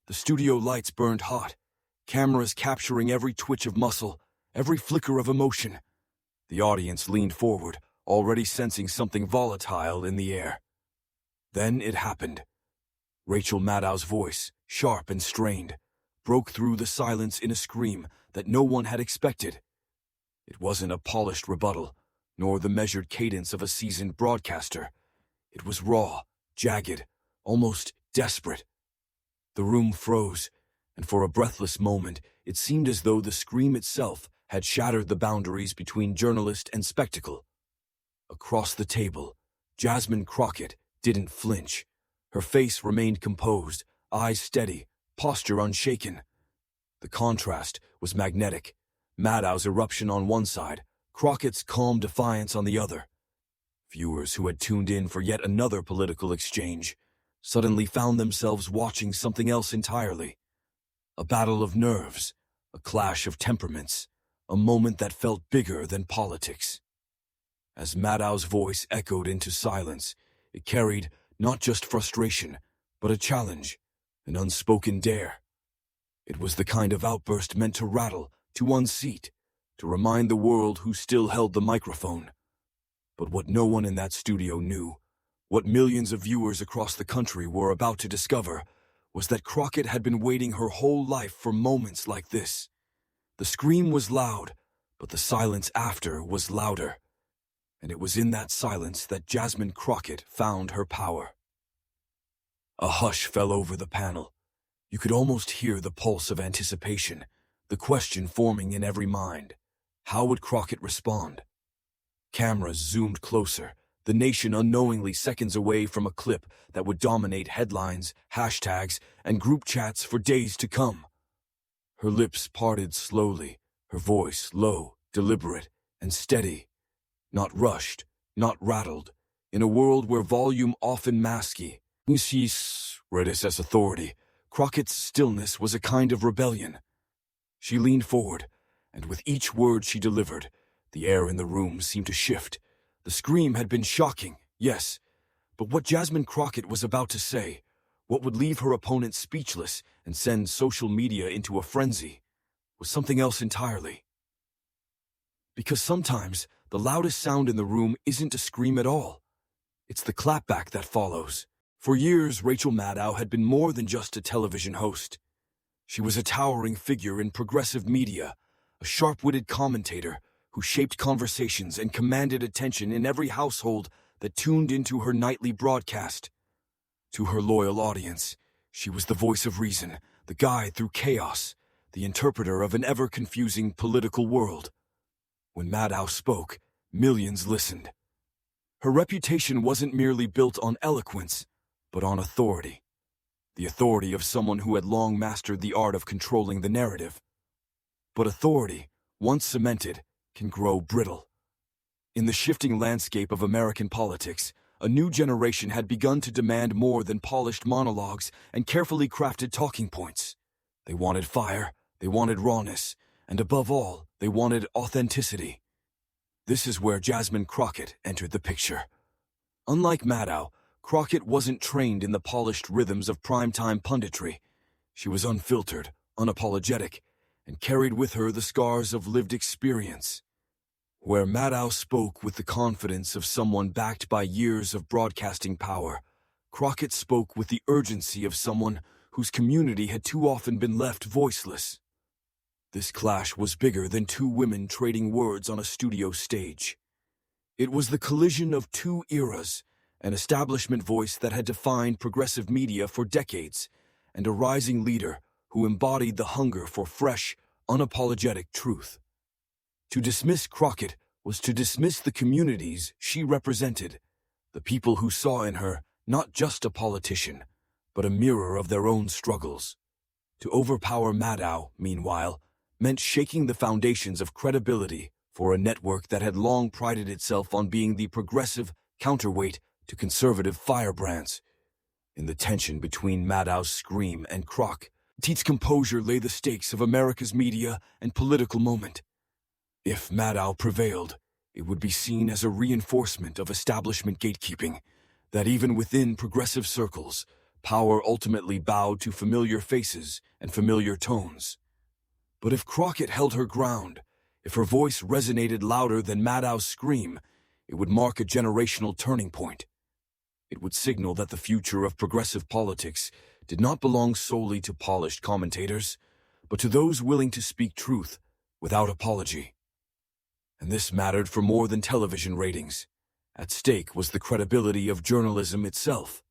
The studio lights burned hot, cameras capturing every twitch of muscle, every flicker of emotion. The audience leaned forward, already sensing something volatile in the air. Then it happened. Rachel Maddow's voice, sharp and strained, broke through the silence in a scream that no one had expected. It wasn't a polished rebuttal, nor the measured cadence of a seasoned broadcaster. It was raw, jagged, almost desperate. The room froze, and for a breathless moment, it seemed as though the scream itself had shattered the boundaries between journalist and spectacle. Across the table, Jasmine Crockett didn't flinch. Her face remained composed, eyes steady, posture unshaken. The contrast was magnetic. Maddow's eruption on one side, Crockett's calm defiance on the other. Viewers who had tuned in for yet another political exchange suddenly found themselves watching something else entirely. A battle of nerves, a clash of temperaments, a moment that felt bigger than politics. As Maddow's voice echoed into silence, it carried not just frustration, but a challenge, an unspoken dare. It was the kind of outburst meant to rattle, to unseat, to remind the world who still held the microphone. But what no one in that studio knew, what millions of viewers across the country were about to discover, was that Crockett had been waiting her whole life for moments like this. The scream was loud, but the silence after was louder. And it was in that silence that Jasmine Crockett found her power. A hush fell over the panel. You could almost hear the pulse of anticipation, the question forming in every mind. How would Crockett respond? Cameras zoomed closer, the nation unknowingly seconds away from a clip that would dominate headlines, hashtags, and group chats for days to come. Her lips parted slowly, her voice low, deliberate, and steady. Not rushed, not rattled. In a world where volume often masky, read as authority, Crockett's stillness was a kind of rebellion. She leaned forward, and with each word she delivered, the air in the room seemed to shift. The scream had been shocking, yes, but what Jasmine Crockett was about to say, what would leave her opponent speechless and send social media into a frenzy, was something else entirely. Because sometimes the loudest sound in the room isn't a scream at all. It's the clapback that follows. For years, Rachel Maddow had been more than just a television host. She was a towering figure in progressive media, a sharp-witted commentator who shaped conversations and commanded attention in every household that tuned into her nightly broadcast. To her loyal audience, she was the voice of reason, the guide through chaos, the interpreter of an ever-confusing political world. When Maddow spoke, millions listened. Her reputation wasn't merely built on eloquence, but on authority. The authority of someone who had long mastered the art of controlling the narrative. But authority, once cemented, can grow brittle. In the shifting landscape of American politics, a new generation had begun to demand more than polished monologues and carefully crafted talking points. They wanted fire, they wanted rawness, and above all, they wanted authenticity. This is where Jasmine Crockett entered the picture. Unlike Maddow, Crockett wasn't trained in the polished rhythms of primetime punditry. She was unfiltered, unapologetic, and carried with her the scars of lived experience. Where Maddow spoke with the confidence of someone backed by years of broadcasting power, Crockett spoke with the urgency of someone whose community had too often been left voiceless. This clash was bigger than two women trading words on a studio stage. It was the collision of two eras, an establishment voice that had defined progressive media for decades, and a rising leader who embodied the hunger for fresh, unapologetic truth. To dismiss Crockett was to dismiss the communities she represented, the people who saw in her not just a politician, but a mirror of their own struggles. To overpower Maddow, meanwhile, meant shaking the foundations of credibility for a network that had long prided itself on being the progressive counterweight to conservative firebrands. In the tension between Maddow's scream and Crockett's composure lay the stakes of America's media and political moment. If Maddow prevailed, it would be seen as a reinforcement of establishment gatekeeping, that even within progressive circles, power ultimately bowed to familiar faces and familiar tones. But if Crockett held her ground, if her voice resonated louder than Maddow's scream, it would mark a generational turning point. It would signal that the future of progressive politics did not belong solely to polished commentators, but to those willing to speak truth without apology. And this mattered for more than television ratings. At stake was the credibility of journalism itself.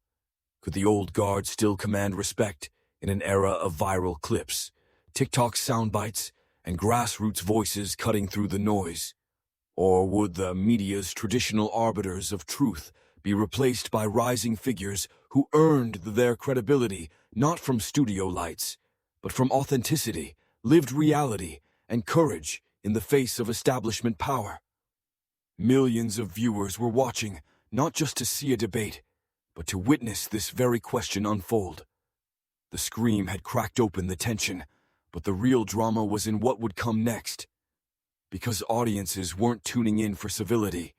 Could the old guard still command respect in an era of viral clips, TikTok soundbites, and grassroots voices cutting through the noise? Or would the media's traditional arbiters of truth be replaced by rising figures who earned their credibility not from studio lights, but from authenticity, lived reality, and courage in the face of establishment power? Millions of viewers were watching, not just to see a debate, but to witness this very question unfold. The scream had cracked open the tension, but the real drama was in what would come next. Because audiences weren't tuning in for civility.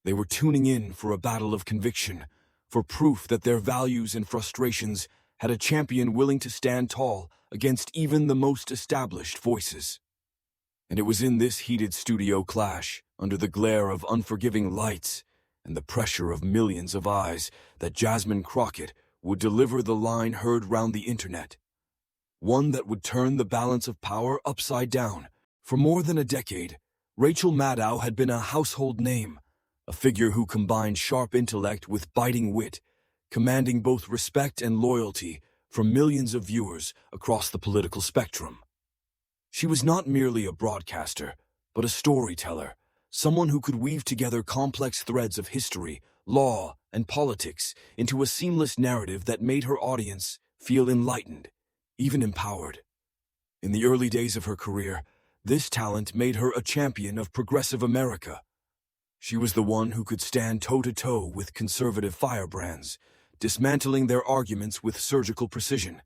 They were tuning in for a battle of conviction, for proof that their values and frustrations had a champion willing to stand tall against even the most established voices. And it was in this heated studio clash, under the glare of unforgiving lights and the pressure of millions of eyes, that Jasmine Crockett would deliver the line heard round the internet. One that would turn the balance of power upside down. For more than a decade, Rachel Maddow had been a household name, a figure who combined sharp intellect with biting wit, commanding both respect and loyalty from millions of viewers across the political spectrum. She was not merely a broadcaster, but a storyteller, someone who could weave together complex threads of history, law, and politics into a seamless narrative that made her audience feel enlightened, even empowered. In the early days of her career, this talent made her a champion of progressive America. She was the one who could stand toe-to-toe with conservative firebrands, dismantling their arguments with surgical precision.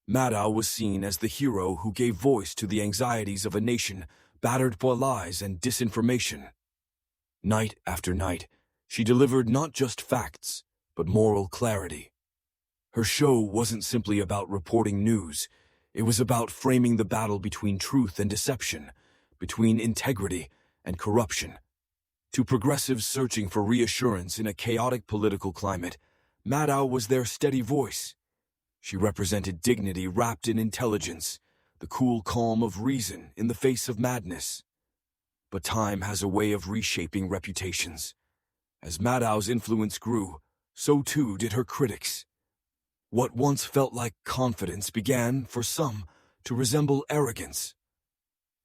Maddow was seen as the hero who gave voice to the anxieties of a nation battered by lies and disinformation. Night after night, she delivered not just facts, but moral clarity. Her show wasn't simply about reporting news. It was about framing the battle between truth and deception, between integrity and corruption. To progressives searching for reassurance in a chaotic political climate, Maddow was their steady voice. She represented dignity wrapped in intelligence, the cool calm of reason in the face of madness. But time has a way of reshaping reputations. As Maddow's influence grew, so too did her critics. What once felt like confidence began, for some, to resemble arrogance.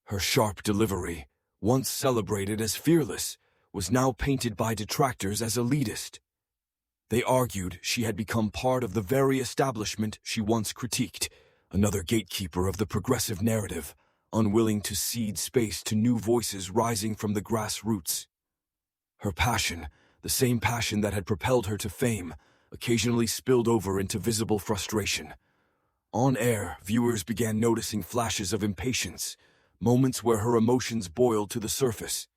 Her sharp delivery, once celebrated as fearless, was now painted by detractors as elitist. They argued she had become part of the very establishment she once critiqued, another gatekeeper of the progressive narrative, unwilling to cede space to new voices rising from the grassroots. Her passion, the same passion that had propelled her to fame, occasionally spilled over into visible frustration. On air, viewers began noticing flashes of impatience, moments where her emotions boiled to the surface.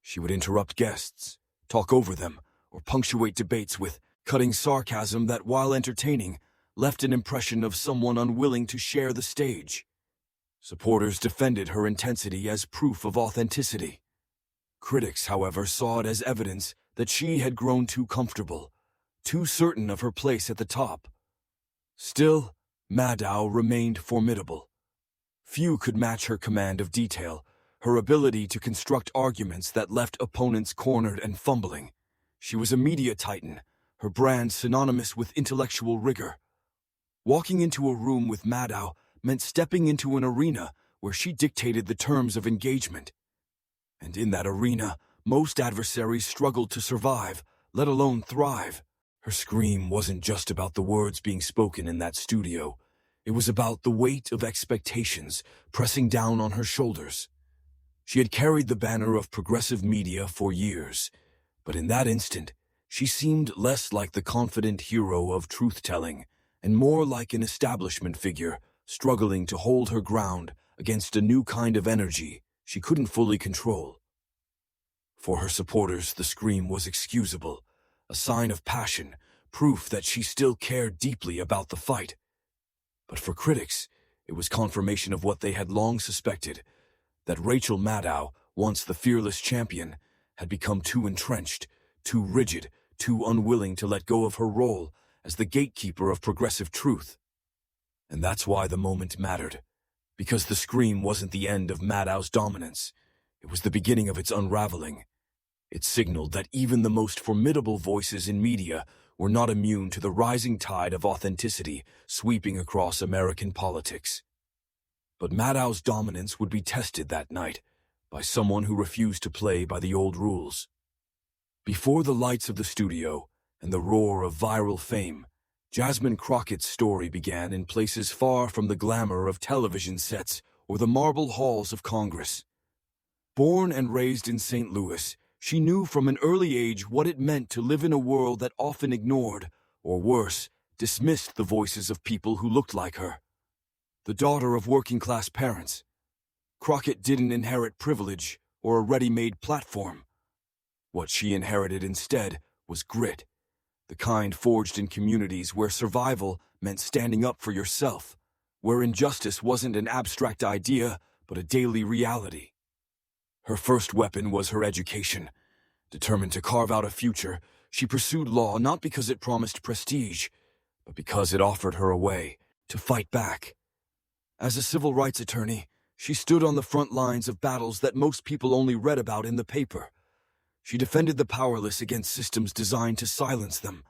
She would interrupt guests, talk over them, or punctuate debates with cutting sarcasm that, while entertaining, left an impression of someone unwilling to share the stage. Supporters defended her intensity as proof of authenticity. Critics, however, saw it as evidence that she had grown too comfortable, too certain of her place at the top. Still, Maddow remained formidable. Few could match her command of detail, her ability to construct arguments that left opponents cornered and fumbling. She was a media titan, her brand synonymous with intellectual rigor. Walking into a room with Maddow meant stepping into an arena where she dictated the terms of engagement. And in that arena, most adversaries struggled to survive, let alone thrive. Her scream wasn't just about the words being spoken in that studio. It was about the weight of expectations pressing down on her shoulders. She had carried the banner of progressive media for years, but in that instant, she seemed less like the confident hero of truth-telling and more like an establishment figure struggling to hold her ground against a new kind of energy she couldn't fully control. For her supporters, the scream was excusable, a sign of passion, proof that she still cared deeply about the fight. But for critics, it was confirmation of what they had long suspected, that Rachel Maddow, once the fearless champion, had become too entrenched, too rigid, too unwilling to let go of her role as the gatekeeper of progressive truth. And that's why the moment mattered, because the scream wasn't the end of Maddow's dominance. It was the beginning of its unraveling. It signaled that even the most formidable voices in media were not immune to the rising tide of authenticity sweeping across American politics. But Maddow's dominance would be tested that night by someone who refused to play by the old rules. Before the lights of the studio and the roar of viral fame, Jasmine Crockett's story began in places far from the glamour of television sets or the marble halls of Congress. Born and raised in St. Louis, she knew from an early age what it meant to live in a world that often ignored, or worse, dismissed the voices of people who looked like her. The daughter of working-class parents, Crockett didn't inherit privilege or a ready-made platform. What she inherited instead was grit, the kind forged in communities where survival meant standing up for yourself, where injustice wasn't an abstract idea but a daily reality. Her first weapon was her education. Determined to carve out a future, she pursued law not because it promised prestige, but because it offered her a way to fight back. As a civil rights attorney, she stood on the front lines of battles that most people only read about in the paper. She defended the powerless against systems designed to silence them.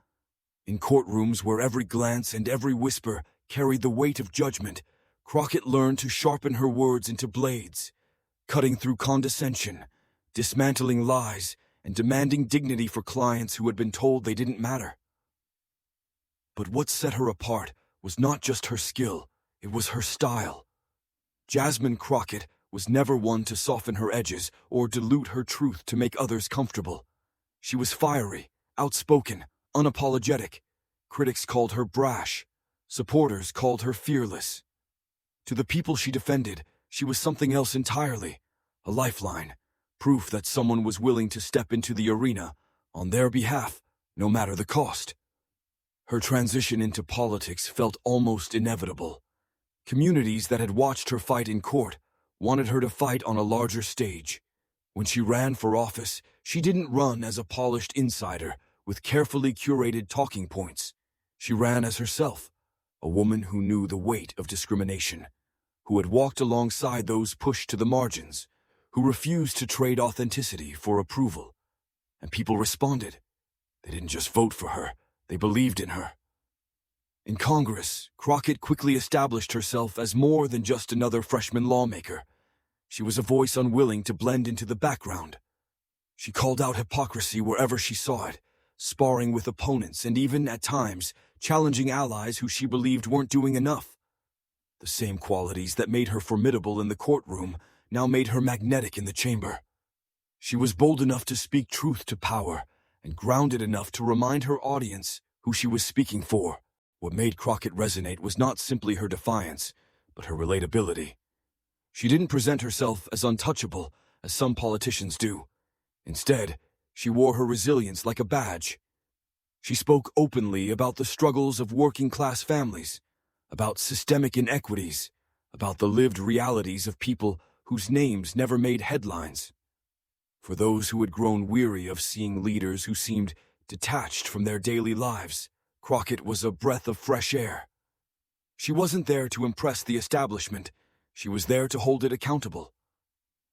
In courtrooms where every glance and every whisper carried the weight of judgment, Crockett learned to sharpen her words into blades, cutting through condescension, dismantling lies, and demanding dignity for clients who had been told they didn't matter. But what set her apart was not just her skill, it was her style. Jasmine Crockett was never one to soften her edges or dilute her truth to make others comfortable. She was fiery, outspoken, unapologetic. Critics called her brash. Supporters called her fearless. To the people she defended, she was something else entirely, a lifeline, proof that someone was willing to step into the arena on their behalf, no matter the cost. Her transition into politics felt almost inevitable. Communities that had watched her fight in court wanted her to fight on a larger stage. When she ran for office, she didn't run as a polished insider with carefully curated talking points. She ran as herself, a woman who knew the weight of discrimination, who had walked alongside those pushed to the margins, who refused to trade authenticity for approval. And people responded. They didn't just vote for her, they believed in her. In Congress, Crockett quickly established herself as more than just another freshman lawmaker. She was a voice unwilling to blend into the background. She called out hypocrisy wherever she saw it, sparring with opponents and even, at times, challenging allies who she believed weren't doing enough. The same qualities that made her formidable in the courtroom now made her magnetic in the chamber. She was bold enough to speak truth to power and grounded enough to remind her audience who she was speaking for. What made Crockett resonate was not simply her defiance, but her relatability. She didn't present herself as untouchable, as some politicians do. Instead, she wore her resilience like a badge. She spoke openly about the struggles of working-class families, about systemic inequities, about the lived realities of people whose names never made headlines. For those who had grown weary of seeing leaders who seemed detached from their daily lives, Crockett was a breath of fresh air. She wasn't there to impress the establishment, she was there to hold it accountable.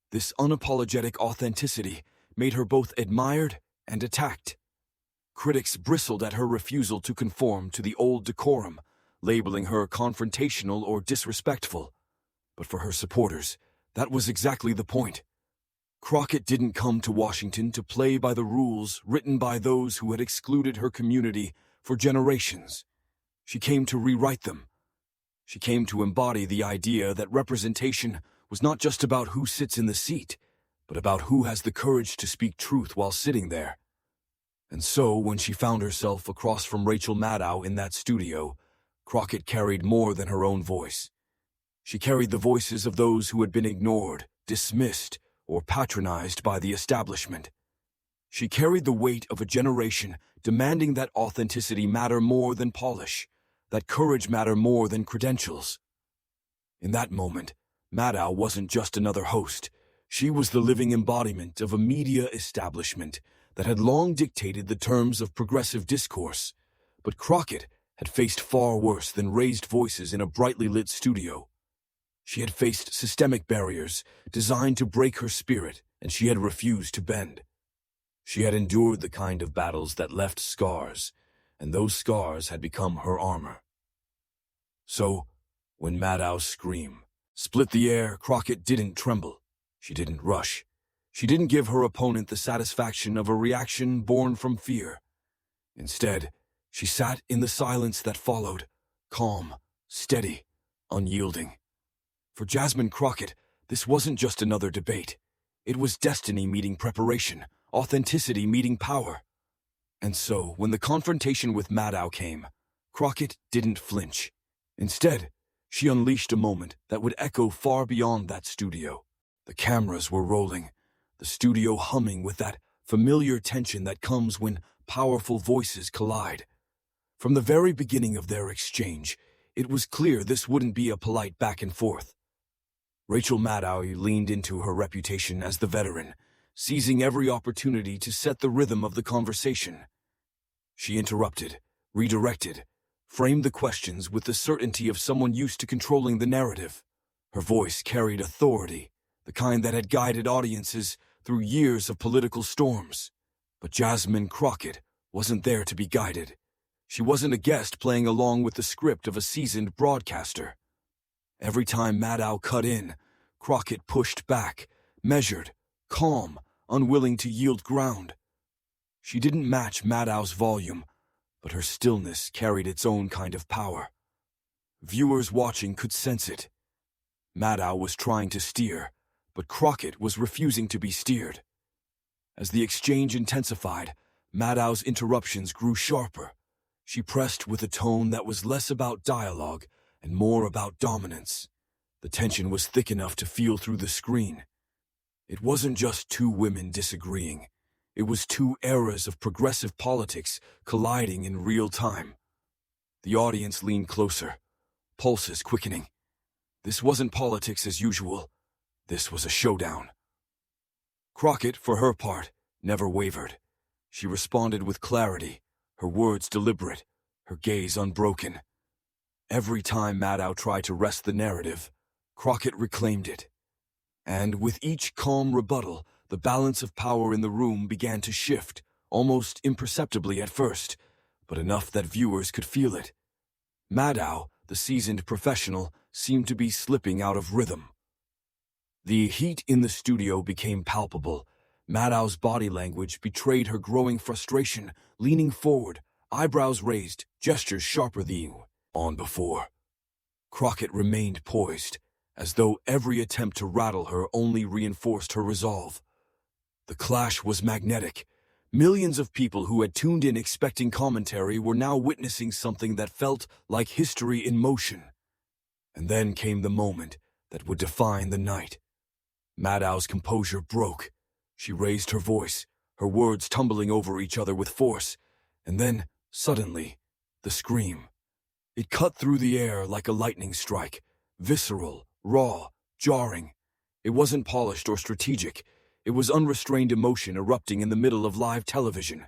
This unapologetic authenticity made her both admired and attacked. Critics bristled at her refusal to conform to the old decorum, labeling her confrontational or disrespectful. But for her supporters, that was exactly the point. Crockett didn't come to Washington to play by the rules written by those who had excluded her community for generations. She came to rewrite them. She came to embody the idea that representation was not just about who sits in the seat, but about who has the courage to speak truth while sitting there. And so, when she found herself across from Rachel Maddow in that studio, Crockett carried more than her own voice. She carried the voices of those who had been ignored, dismissed, or patronized by the establishment. She carried the weight of a generation, demanding that authenticity matter more than polish, that courage matter more than credentials. In that moment, Maddow wasn't just another host. She was the living embodiment of a media establishment that had long dictated the terms of progressive discourse. But Crockett had faced far worse than raised voices in a brightly lit studio. She had faced systemic barriers designed to break her spirit, and she had refused to bend. She had endured the kind of battles that left scars, and those scars had become her armor. So, when Maddow's scream split the air, Crockett didn't tremble. She didn't rush. She didn't give her opponent the satisfaction of a reaction born from fear. Instead, she sat in the silence that followed, calm, steady, unyielding. For Jasmine Crockett, this wasn't just another debate. It was destiny meeting preparation, authenticity meeting power. And so, when the confrontation with Maddow came, Crockett didn't flinch. Instead, she unleashed a moment that would echo far beyond that studio. The cameras were rolling, the studio humming with that familiar tension that comes when powerful voices collide. From the very beginning of their exchange, it was clear this wouldn't be a polite back and forth. Rachel Maddow leaned into her reputation as the veteran, seizing every opportunity to set the rhythm of the conversation. She interrupted, redirected, framed the questions with the certainty of someone used to controlling the narrative. Her voice carried authority, the kind that had guided audiences through years of political storms. But Jasmine Crockett wasn't there to be guided. She wasn't a guest playing along with the script of a seasoned broadcaster. Every time Maddow cut in, Crockett pushed back, measured, calm, unwilling to yield ground. She didn't match Maddow's volume, but her stillness carried its own kind of power. Viewers watching could sense it. Maddow was trying to steer, but Crockett was refusing to be steered. As the exchange intensified, Maddow's interruptions grew sharper. She pressed with a tone that was less about dialogue and more about dominance. The tension was thick enough to feel through the screen. It wasn't just two women disagreeing. It was two eras of progressive politics colliding in real time. The audience leaned closer, pulses quickening. This wasn't politics as usual. This was a showdown. Crockett, for her part, never wavered. She responded with clarity, her words deliberate, her gaze unbroken. Every time Maddow tried to wrest the narrative, Crockett reclaimed it. And with each calm rebuttal, the balance of power in the room began to shift, almost imperceptibly at first, but enough that viewers could feel it. Maddow, the seasoned professional, seemed to be slipping out of rhythm. The heat in the studio became palpable. Maddow's body language betrayed her growing frustration, leaning forward, eyebrows raised, gestures sharper than on before. Crockett remained poised, as though every attempt to rattle her only reinforced her resolve. The clash was magnetic. Millions of people who had tuned in expecting commentary were now witnessing something that felt like history in motion. And then came the moment that would define the night. Maddow's composure broke. She raised her voice, her words tumbling over each other with force, and then, suddenly, the scream. It cut through the air like a lightning strike, visceral, raw, jarring. It wasn't polished or strategic. It was unrestrained emotion erupting in the middle of live television.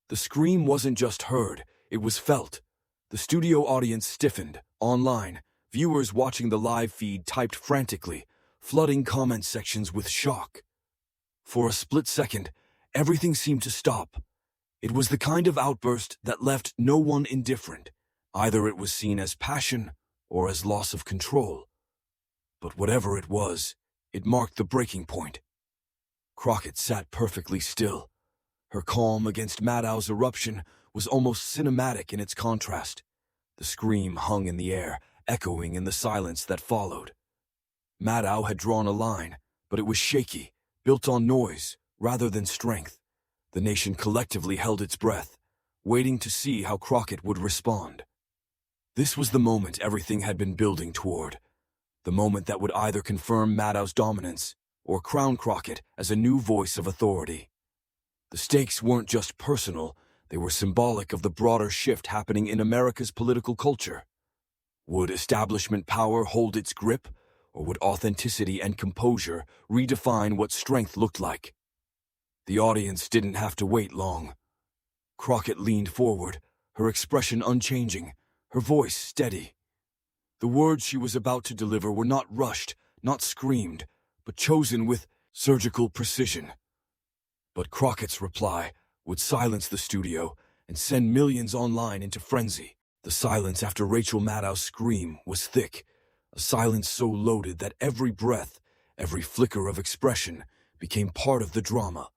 The scream wasn't just heard, it was felt. The studio audience stiffened, online. Viewers watching the live feed typed frantically, flooding comment sections with shock. For a split second, everything seemed to stop. It was the kind of outburst that left no one indifferent. Either it was seen as passion or as loss of control. But whatever it was, it marked the breaking point. Crockett sat perfectly still. Her calm against Maddow's eruption was almost cinematic in its contrast. The scream hung in the air, echoing in the silence that followed. Maddow had drawn a line, but it was shaky, built on noise rather than strength. The nation collectively held its breath, waiting to see how Crockett would respond. This was the moment everything had been building toward. The moment that would either confirm Maddow's dominance or crown Crockett as a new voice of authority. The stakes weren't just personal, they were symbolic of the broader shift happening in America's political culture. Would establishment power hold its grip, or would authenticity and composure redefine what strength looked like? The audience didn't have to wait long. Crockett leaned forward, her expression unchanging, her voice steady. The words she was about to deliver were not rushed, not screamed, but chosen with surgical precision. But Crockett's reply would silence the studio and send millions online into frenzy. The silence after Rachel Maddow's scream was thick, a silence so loaded that every breath, every flicker of expression became part of the drama.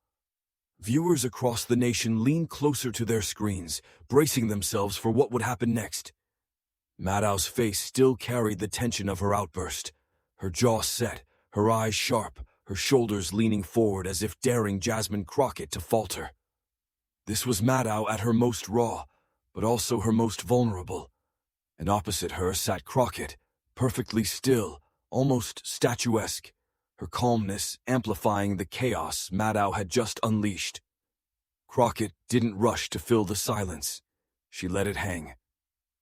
Viewers across the nation leaned closer to their screens, bracing themselves for what would happen next. Maddow's face still carried the tension of her outburst, her jaw set, her eyes sharp, her shoulders leaning forward as if daring Jasmine Crockett to falter. This was Maddow at her most raw, but also her most vulnerable. And opposite her sat Crockett, perfectly still, almost statuesque, her calmness amplifying the chaos Maddow had just unleashed. Crockett didn't rush to fill the silence. She let it hang.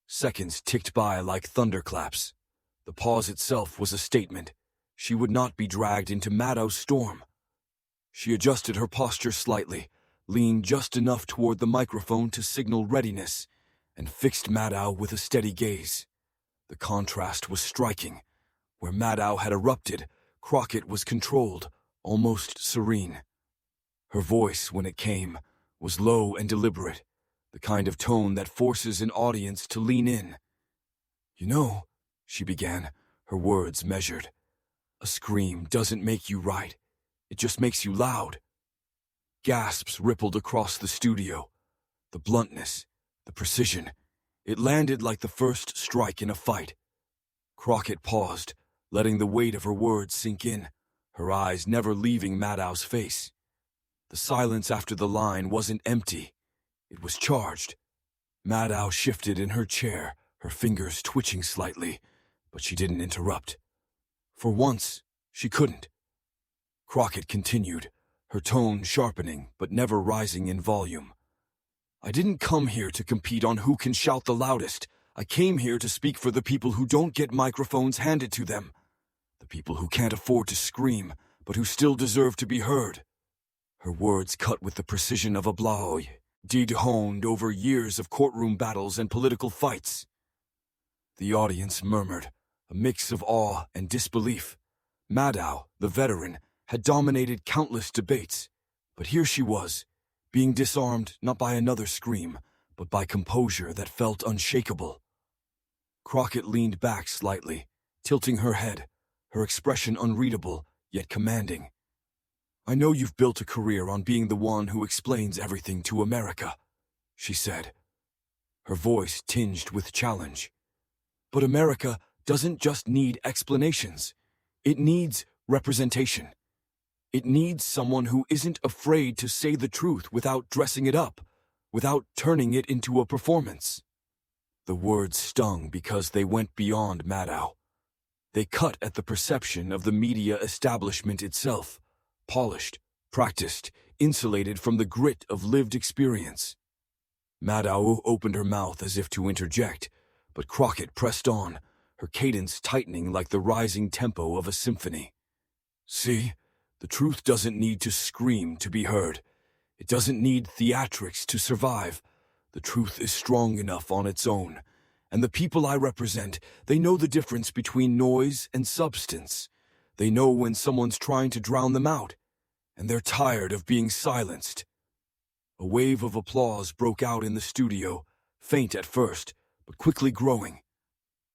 Seconds ticked by like thunderclaps. The pause itself was a statement. She would not be dragged into Maddow's storm. She adjusted her posture slightly, leaned just enough toward the microphone to signal readiness, and fixed Maddow with a steady gaze. The contrast was striking. Where Maddow had erupted, Crockett was controlled, almost serene. Her voice, when it came, was low and deliberate, the kind of tone that forces an audience to lean in. "You know," she began, her words measured, "a scream doesn't make you right. It just makes you loud." Gasps rippled across the studio. The bluntness, the precision, it landed like the first strike in a fight. Crockett paused, letting the weight of her words sink in, her eyes never leaving Maddow's face. The silence after the line wasn't empty. It was charged. Maddow shifted in her chair, her fingers twitching slightly, but she didn't interrupt. For once, she couldn't. Crockett continued, her tone sharpening but never rising in volume. "I didn't come here to compete on who can shout the loudest. I came here to speak for the people who don't get microphones handed to them. The people who can't afford to scream, but who still deserve to be heard." Her words cut with the precision of a blow, honed over years of courtroom battles and political fights. The audience murmured, a mix of awe and disbelief. Maddow, the veteran, had dominated countless debates, but here she was, being disarmed not by another scream, but by composure that felt unshakable. Crockett leaned back slightly, tilting her head, her expression unreadable, yet commanding. "I know you've built a career on being the one who explains everything to America," she said, her voice tinged with challenge. "But America doesn't just need explanations. It needs representation. It needs someone who isn't afraid to say the truth without dressing it up, without turning it into a performance." The words stung because they went beyond Maddow. They cut at the perception of the media establishment itself, polished, practiced, insulated from the grit of lived experience. Maddow opened her mouth as if to interject, but Crockett pressed on, her cadence tightening like the rising tempo of a symphony. "See, the truth doesn't need to scream to be heard. It doesn't need theatrics to survive. The truth is strong enough on its own. And the people I represent, they know the difference between noise and substance. They know when someone's trying to drown them out. And they're tired of being silenced." A wave of applause broke out in the studio, faint at first, but quickly growing.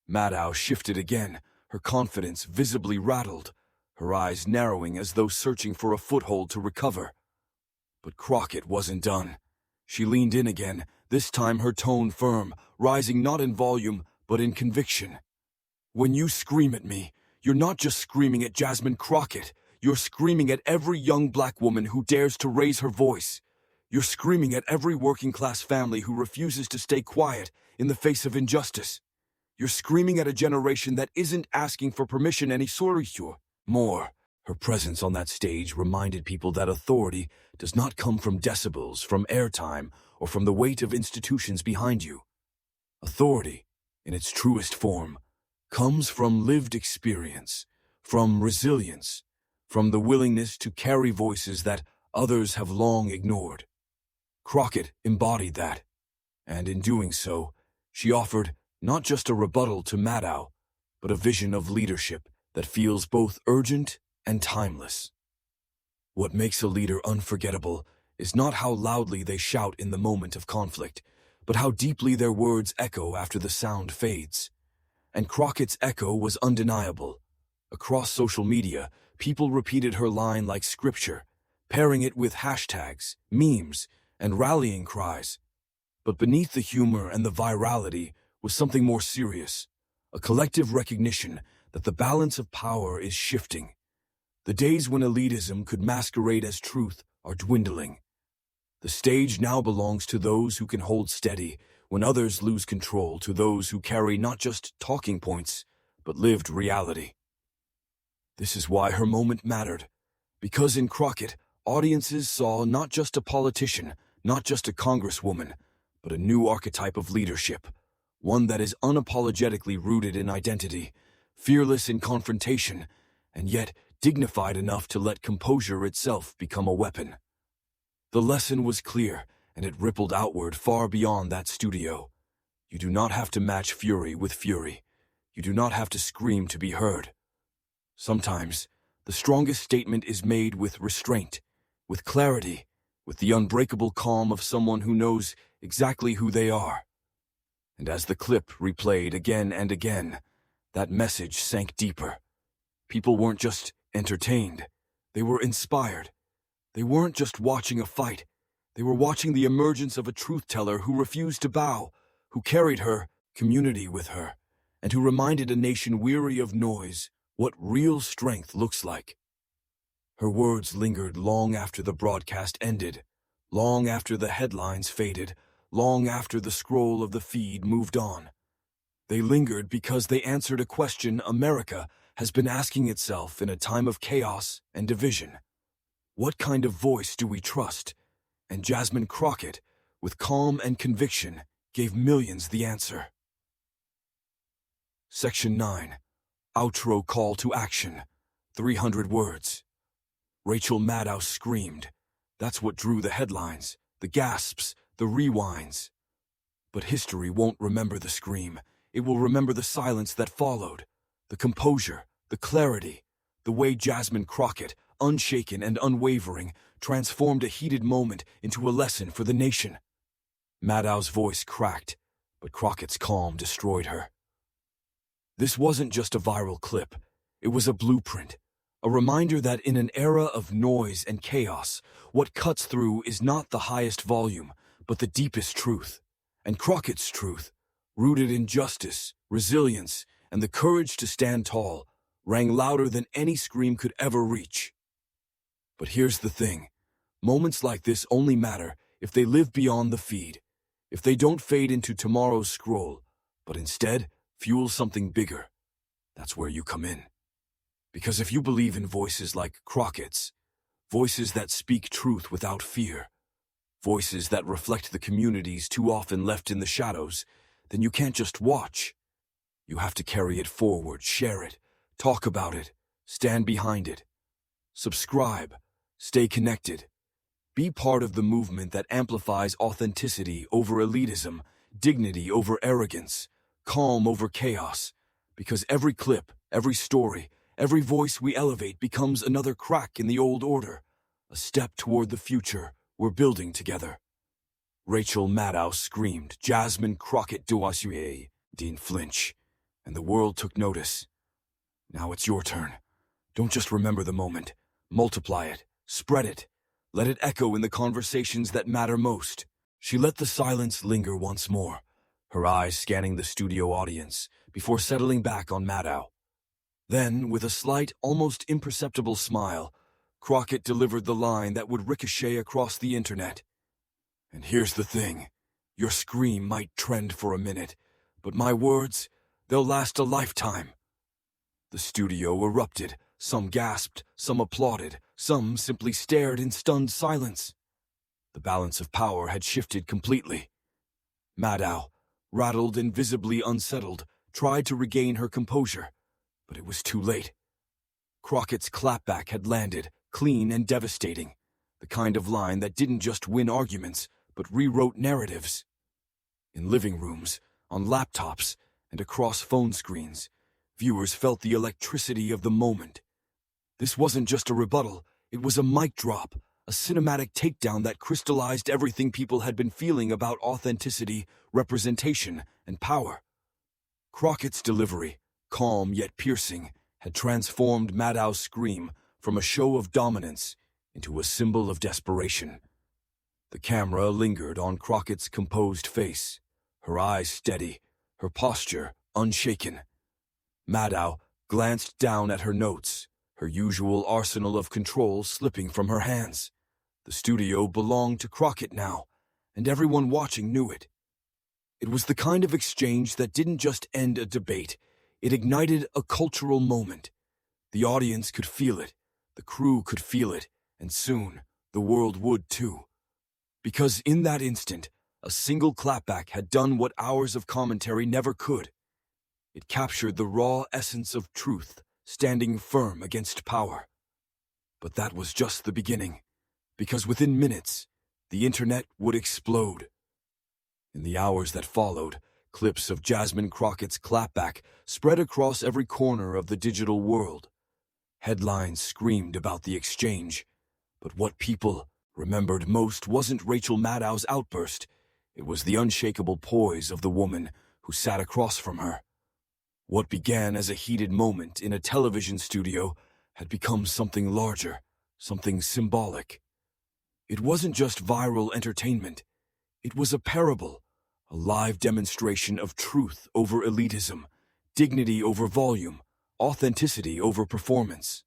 Maddow shifted again, her confidence visibly rattled, her eyes narrowing as though searching for a foothold to recover. But Crockett wasn't done. She leaned in again, this time her tone firm, rising not in volume, but in conviction. "When you scream at me, you're not just screaming at Jasmine Crockett. You're screaming at every young black woman who dares to raise her voice. You're screaming at every working-class family who refuses to stay quiet in the face of injustice. You're screaming at a generation that isn't asking for permission any more. Her presence on that stage reminded people that authority does not come from decibels, from airtime, or from the weight of institutions behind you. Authority, in its truest form, comes from lived experience, from resilience, from the willingness to carry voices that others have long ignored. Crockett embodied that, and in doing so, she offered not just a rebuttal to Maddow, but a vision of leadership that feels both urgent and timeless. What makes a leader unforgettable is not how loudly they shout in the moment of conflict, but how deeply their words echo after the sound fades. And Crockett's echo was undeniable. Across social media, people repeated her line like scripture, pairing it with hashtags, memes, and rallying cries. But beneath the humor and the virality was something more serious, a collective recognition that the balance of power is shifting. The days when elitism could masquerade as truth are dwindling. The stage now belongs to those who can hold steady when others lose control, to those who carry not just talking points, but lived reality. This is why her moment mattered, because in Crockett, audiences saw not just a politician, not just a congresswoman, but a new archetype of leadership, one that is unapologetically rooted in identity, fearless in confrontation, and yet dignified enough to let composure itself become a weapon. The lesson was clear, and it rippled outward far beyond that studio. You do not have to match fury with fury. You do not have to scream to be heard. Sometimes, the strongest statement is made with restraint, with clarity, with the unbreakable calm of someone who knows exactly who they are. And as the clip replayed again and again, that message sank deeper. People weren't just entertained, they were inspired. They weren't just watching a fight, they were watching the emergence of a truth-teller who refused to bow, who carried her community with her, and who reminded a nation weary of noise what real strength looks like. Her words lingered long after the broadcast ended, long after the headlines faded, long after the scroll of the feed moved on. They lingered because they answered a question America has been asking itself in a time of chaos and division. What kind of voice do we trust? And Jasmine Crockett, with calm and conviction, gave millions the answer. Section 9. Outro Call to Action. 300 words. Rachel Maddow screamed. That's what drew the headlines, the gasps, the rewinds. But history won't remember the scream. It will remember the silence that followed, the composure, the clarity, the way Jasmine Crockett, unshaken and unwavering, transformed a heated moment into a lesson for the nation. Maddow's voice cracked, but Crockett's calm destroyed her. This wasn't just a viral clip. It was a blueprint, a reminder that in an era of noise and chaos, what cuts through is not the highest volume, but the deepest truth. And Crockett's truth, rooted in justice, resilience, and the courage to stand tall, rang louder than any scream could ever reach. But here's the thing. Moments like this only matter if they live beyond the feed, if they don't fade into tomorrow's scroll, but instead fuel something bigger. That's where you come in. Because if you believe in voices like Crockett's, voices that speak truth without fear, voices that reflect the communities too often left in the shadows, then you can't just watch. You have to carry it forward, share it, talk about it, stand behind it. Subscribe, stay connected. Be part of the movement that amplifies authenticity over elitism, dignity over arrogance, calm over chaos. Because every clip, every story, every voice we elevate becomes another crack in the old order, a step toward the future we're building together. Rachel Maddow screamed, Jasmine Crockett doit Dean flinch, and the world took notice. Now it's your turn. Don't just remember the moment. Multiply it, spread it. Let it echo in the conversations that matter most. She let the silence linger once more, her eyes scanning the studio audience before settling back on Maddow. Then, with a slight, almost imperceptible smile, Crockett delivered the line that would ricochet across the internet. And here's the thing. Your scream might trend for a minute, but my words, they'll last a lifetime. The studio erupted, Some gasped, some applauded, some simply stared in stunned silence. The balance of power had shifted completely. Maddow, rattled and visibly unsettled, tried to regain her composure, but it was too late. Crockett's clapback had landed, clean and devastating, the kind of line that didn't just win arguments, but rewrote narratives. In living rooms, on laptops, and across phone screens, viewers felt the electricity of the moment. This wasn't just a rebuttal, it was a mic drop, a cinematic takedown that crystallized everything people had been feeling about authenticity, representation, and power. Crockett's delivery, calm yet piercing, had transformed Maddow's scream from a show of dominance into a symbol of desperation. The camera lingered on Crockett's composed face, her eyes steady, her posture unshaken. Maddow glanced down at her notes, her usual arsenal of control slipping from her hands. The studio belonged to Crockett now, and everyone watching knew it. It was the kind of exchange that didn't just end a debate, it ignited a cultural moment. The audience could feel it, the crew could feel it, and soon the world would too. Because in that instant, a single clapback had done what hours of commentary never could. It captured the raw essence of truth, standing firm against power. But that was just the beginning, because within minutes, the internet would explode. In the hours that followed, clips of Jasmine Crockett's clapback spread across every corner of the digital world. Headlines screamed about the exchange, but what people remembered most wasn't Rachel Maddow's outburst. It was the unshakable poise of the woman who sat across from her. What began as a heated moment in a television studio had become something larger, something symbolic. It wasn't just viral entertainment. It was a parable, a live demonstration of truth over elitism, dignity over volume, authenticity over performance.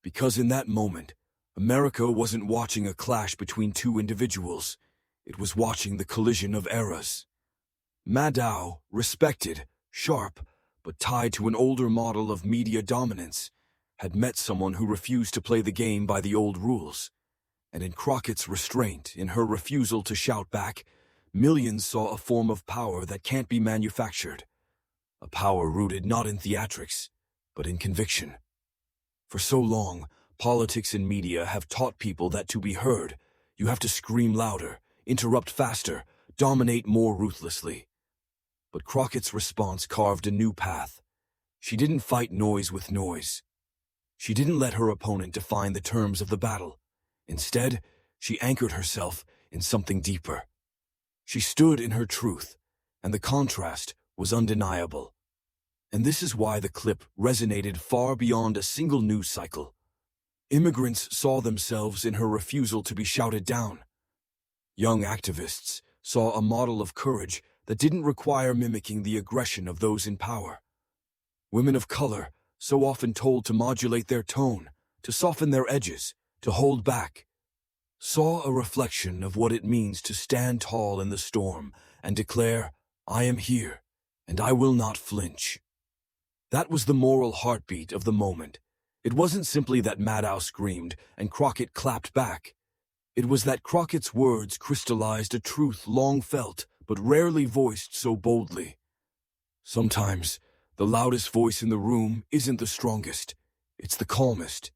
Because in that moment, America wasn't watching a clash between two individuals. It was watching the collision of eras. Maddow, respected, sharp, but tied to an older model of media dominance, had met someone who refused to play the game by the old rules. And in Crockett's restraint, in her refusal to shout back, millions saw a form of power that can't be manufactured. A power rooted not in theatrics, but in conviction. For so long, politics and media have taught people that to be heard, you have to scream louder, interrupt faster, dominate more ruthlessly. But Crockett's response carved a new path. She didn't fight noise with noise. She didn't let her opponent define the terms of the battle. Instead, she anchored herself in something deeper. She stood in her truth, and the contrast was undeniable. And this is why the clip resonated far beyond a single news cycle. Immigrants saw themselves in her refusal to be shouted down. Young activists saw a model of courage that didn't require mimicking the aggression of those in power. Women of color, so often told to modulate their tone, to soften their edges, to hold back, saw a reflection of what it means to stand tall in the storm and declare, "I am here, and I will not flinch." That was the moral heartbeat of the moment. It wasn't simply that Maddow screamed and Crockett clapped back. It was that Crockett's words crystallized a truth long felt, but rarely voiced so boldly. Sometimes, the loudest voice in the room isn't the strongest, it's the calmest.